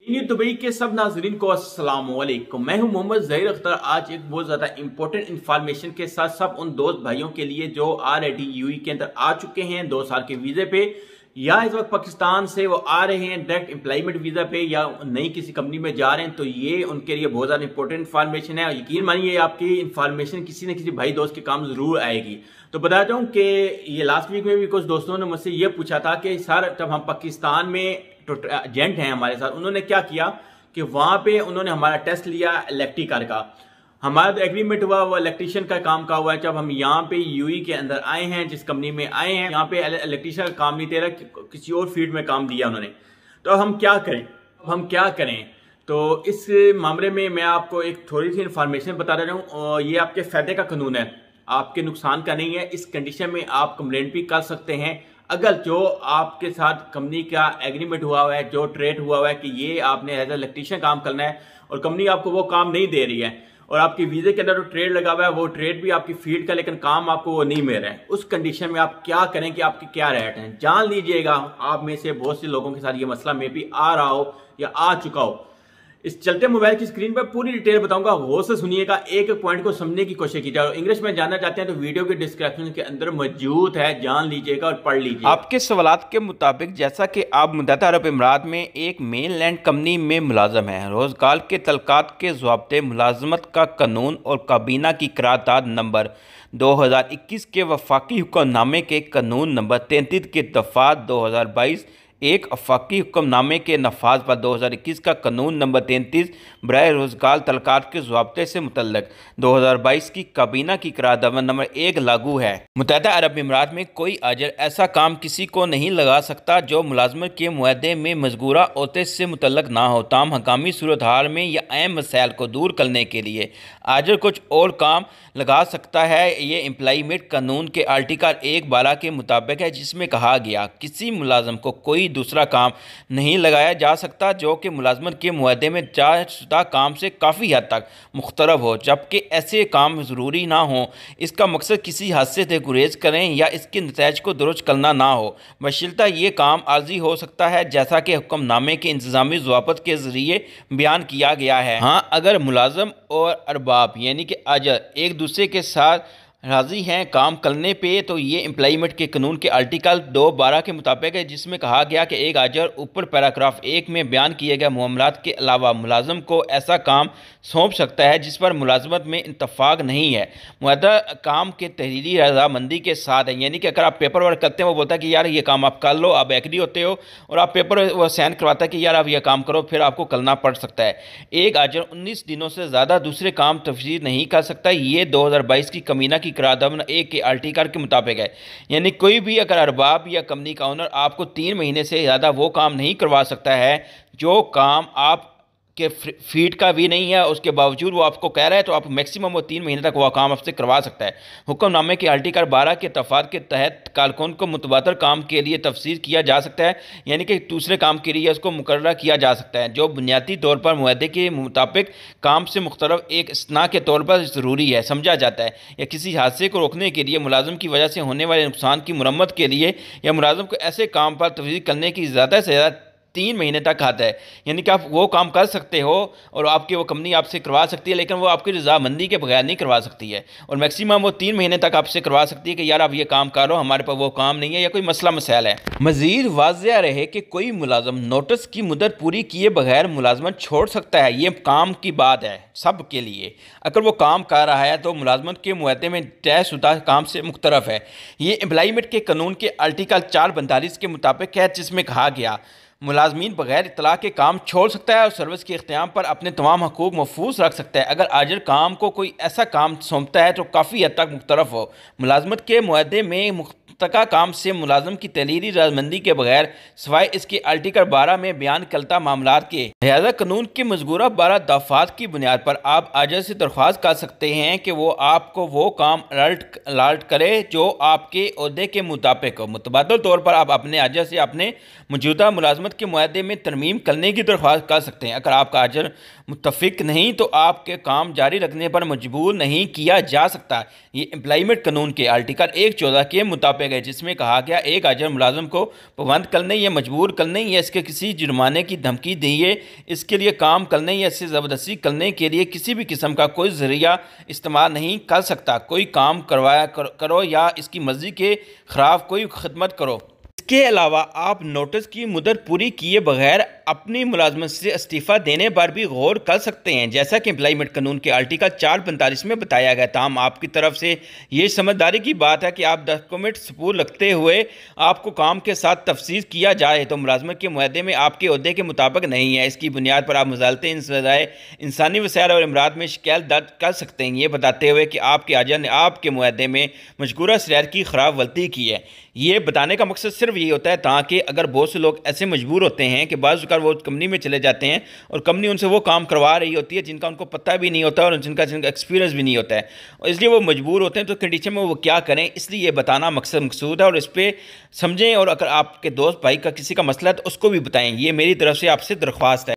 Dubai के सब नाजरीन को अस्सलाम वालेकुम। मैं हूं मोहम्मद ज़हीर अख्तर। आज एक बहुत ज्यादा इंपॉर्टेंट इंफॉर्मेशन के साथ सब उन दोस्त भाइयों के लिए जो ऑलरेडी यूएई के अंदर आ चुके हैं 2 साल के वीजे पे, या इस वक्त पाकिस्तान से वो आ रहे हैं डायरेक्ट एम्प्लॉयमेंट वीजा पे, या नई किसी कंपनी में जा रहे हैं। तो ये उनके लिए बहुत ज्यादा इंपॉर्टेंट इंफॉर्मेशन है। यकीन मानिए आपकी इंफॉर्मेशन किसी न किसी भाई दोस्त के काम जरूर आएगी। तो बताता हूँ कि ये लास्ट वीक में भी कुछ दोस्तों ने मुझसे ये पूछा था कि सर जब हम पाकिस्तान में एजेंट हैं हमारे साथ, उन्होंने क्या किया कि वहां पे उन्होंने हमारा टेस्ट लिया इलेक्ट्रिकल का। हमारा तो एग्रीमेंट हुआ वो इलेक्ट्रिशियन का काम का हुआ है। जब हम यहाँ पे यूएई के अंदर आए हैं, जिस कंपनी में आए हैं, यहाँ पे इलेक्ट्रिशियन का काम नहीं दे रहा, किसी और फील्ड में काम दिया उन्होंने। तो हम क्या करें? तो इस मामले में मैं आपको एक थोड़ी सी इंफॉर्मेशन बता रहा हूँ। ये आपके फायदे का कानून है, आपके नुकसान का नहीं है। इस कंडीशन में आप कंप्लेंट भी कर सकते हैं अगर जो आपके साथ कंपनी का एग्रीमेंट हुआ है, जो ट्रेड हुआ है कि ये आपने एज ए इलेक्ट्रिशियन काम करना है और कंपनी आपको वो काम नहीं दे रही है, और आपकी वीजे के अंदर जो ट्रेड लगा हुआ है वो ट्रेड भी आपकी फील्ड का, लेकिन काम आपको वो नहीं मिल रहा है। उस कंडीशन में आप क्या करें कि आपके क्या राइट हैं, जान लीजिएगा। आप में से बहुत से लोगों के साथ ये मसला में भी आ रहा हो या आ चुका हो। इस चलते मोबाइल की स्क्रीन पर पूरी डिटेल बताऊंगा, गौर से सुनिएगा, एक एक पॉइंट को समझने की कोशिश कीजिएगा। इंग्लिश में जानना चाहते हैं तो वीडियो के डिस्क्रिप्शन के अंदर मौजूद है, जान लीजिएगा और पढ़ लीजिए। आपके सवालात के मुताबिक, जैसा कि आप मुत्तहदा अरब अमीरात में एक मेनलैंड कंपनी में मुलाजम हैं, रोजगार के तलकात के ज़वाब्ते मुलाजमत का कानून और काबीना की करारदाद नंबर 2021 के वफाकी हुक्मनामे के कानून नंबर 33 के दफ़ात 2022 एक वफाकी हुक्मनामे के नफाज पर 2021 का कानून नंबर 33 बराए रोज़गार तलकात के ज़वाब्ते से मुतल्लक 2022 की काबीना की करारदाद नंबर 1 लागू है। मुत्तहदा अरब अमीरात में कोई आजर ऐसा काम किसी को नहीं लगा सकता जो मुलाजमत के मुआहदे में मज़कूरा ओहदे से मुतल्लक ना हो। ताम हंगामी सूरत हाल में या अहम मसाइल को दूर करने के लिए आजर कुछ और काम लगा सकता है। ये एम्प्लॉयमेंट कानून के आर्टिकल 1(12) के मुताबिक है, जिसमें कहा गया किसी मुलाजम को कोई दूसरा काम नहीं लगाया जा सकता जो कि मुलाजमत के मुआहदे में तयशुदा काम से काफ़ी हद तक मुख्तलिफ हो, जबकि ऐसे काम ज़रूरी ना हो। इसका मकसद किसी हादसे से गुरेज करें या इसके नतीजे को दुरुस्त करना ना हो, बशर्ते ये काम आर्जी हो सकता है, जैसा कि हुक्मनामे के इंतजामी ज़वाबत के ज़रिए बयान किया गया है। हाँ, अगर मुलाजम और अरबाब यानी कि आजर एक दूसरे के साथ राज़ी हैं काम करने पे, तो ये एम्प्लॉयमेंट के कानून के आर्टिकल 2(12) के मुताबिक है, जिसमें कहा गया कि एक आजर ऊपर पैराग्राफ 1 में बयान किए गए मामलात के अलावा मुलाजम को ऐसा काम सौंप सकता है जिस पर मुलाजमत में इत्तफाक नहीं है, मुआहदा काम के तहरीरी रजामंदी के साथ है। यानी कि अगर आप पेपर वर्क करते हैं, वो बोलता है कि यार ये काम आप कर लो, आप एग्री होते हो और आप पेपर वो साइन करवाता है कि यार आप ये काम करो, फिर आपको करना पड़ सकता है। एक आजर 19 दिनों से ज़्यादा दूसरे काम तफसीर नहीं कर सकता। ये 2022 की कमीना की करारदाद 1 के आर्टिकल के मुताबिक है। यानी कोई भी अगर अरबाब या कंपनी का ओनर आपको 3 महीने से ज़्यादा वो काम नहीं करवा सकता है जो काम आप के फीड का भी नहीं है, उसके बावजूद वो आपको कह रहा है, तो आप मैक्सिमम वो 3 महीने तक वह काम आपसे करवा सकता है। हुक्मनामे के आर्टिकल 12 के तफात के तहत कारकुन को मुतबादल काम के लिए तफसीर किया जा सकता है, यानी कि दूसरे काम के लिए उसको मुकर्रर किया जा सकता है जो बुनियादी तौर पर मुआहदे के मुताबिक काम से मुख्तलिफ एक इस्तना के तौर पर ज़रूरी है समझा जाता है, या किसी हादसे को रोकने के लिए, मुलाजम की वजह से होने वाले नुकसान की मुरम्मत के लिए, या मुलाजम को ऐसे काम पर तफसीर करने की ज़्यादा से ज़्यादा 3 महीने तक आता है। यानी कि आप वो काम कर सकते हो और आपकी वो कंपनी आपसे करवा सकती है, लेकिन वो आपकी रजामंदी के बगैर नहीं करवा सकती है, और मैक्सिमम वो 3 महीने तक आपसे करवा सकती है कि यार आप ये काम करो, हमारे पास वो काम नहीं है या कोई मसला मसाइल है। मज़ीद वाज़िया रहे कि कोई मुलाजम नोटिस की मुद्दत पूरी किए बगैर मुलाजमत छोड़ सकता है। ये काम की बात है सब के लिए। अगर वो काम कर रहा है तो मुलाजमत के मुआहदे में तयशुदा काम से मुख्तलिफ है। ये एम्प्लॉयमेंट के कानून के आर्टिकल 4(42) के मुताबिक है, जिसमें कहा गया मुलाजमीन बगैर इतला के काम छोड़ सकता है और सर्विस के इख्तियाम पर अपने तमाम हकूक महफूज रख सकता है। अगर आजर काम को कोई ऐसा काम सौंपता है जो काफ़ी हद तक मुख्तलिफ हो, मुलाजमत के मुआहदे में मुख्तका काम से मुलाजम की तहरीरी रजामंदी के बगैर, सिवाय इसके आर्टिकल 12 में बयान करता मामलात के, लिहाजा कानून के मज़कूरा 12 दफ़ात की बुनियाद पर आप आजर से दरख्वास्त कर सकते हैं कि वो आपको वो काम अलर्ट करे जो आपके ओहदे के मुताबिक हो। मुतबादल तौर पर आप अपने आजर से अपने मौजूदा मुलाजमत के मुआहदे में तरमीम करने की दरख्वास्त कर सकते हैं। अगर आपका आजर मुत्तफिक नहीं तो आपके काम जारी रखने पर मजबूर नहीं किया जा सकता। ये एम्प्लॉयमेंट कानून के आर्टिकल 1(14) के मुताबिक छापे गए जिसमें कहा गया एक हाजिर मुलाजम को पाबंद करने या मजबूर करने या इसके किसी जुर्माने की धमकी दिए इसके लिए काम करने या इससे ज़बरदस्ती करने के लिए किसी भी किस्म का कोई ज़रिया इस्तेमाल नहीं कर सकता। कोई काम करवाया करो या इसकी मर्ज़ी के खिलाफ कोई खिदमत करो। इसके अलावा आप नोटिस की मुद्दत पूरी किए बगैर अपनी मुलाजमत से इस्तीफ़ा देने पर भी गौर कर सकते हैं, जैसा कि एम्प्लॉयमेंट कानून के आर्टिकल 445 में बताया गया। ताहम आपकी तरफ से ये समझदारी की बात है कि आप डॉक्यूमेंट सबूत रखते हुए आपको काम के साथ तफसील किया जाए तो मुलाजमत के मुआहदे में आपके ओहदे के मुताबिक नहीं है। इसकी बुनियाद पर आप मुजालते इंसानी वसाइल और इमरात में शिकायत दर्ज कर सकते हैं, ये बताते हुए कि आपके आजा ने आपके मुआहदे में मज़कूरा शरैत की खराब गलती की है। ये बताने का मकसद सिर्फ यही होता है ताकि अगर बहुत से लोग ऐसे मजबूर होते हैं कि बाज़ वो कंपनी में चले जाते हैं और कंपनी उनसे वो काम करवा रही होती है जिनका उनको पता भी नहीं होता और जिनका एक्सपीरियंस भी नहीं होता है, और इसलिए वो मजबूर होते हैं तो कंडीशन में वो क्या करें, इसलिए ये बताना मकसूद है। और इस पर समझें और अगर आपके दोस्त भाई का किसी का मसला है तो उसको भी बताएं। ये मेरी तरफ से आपसे दरख्वास्त है।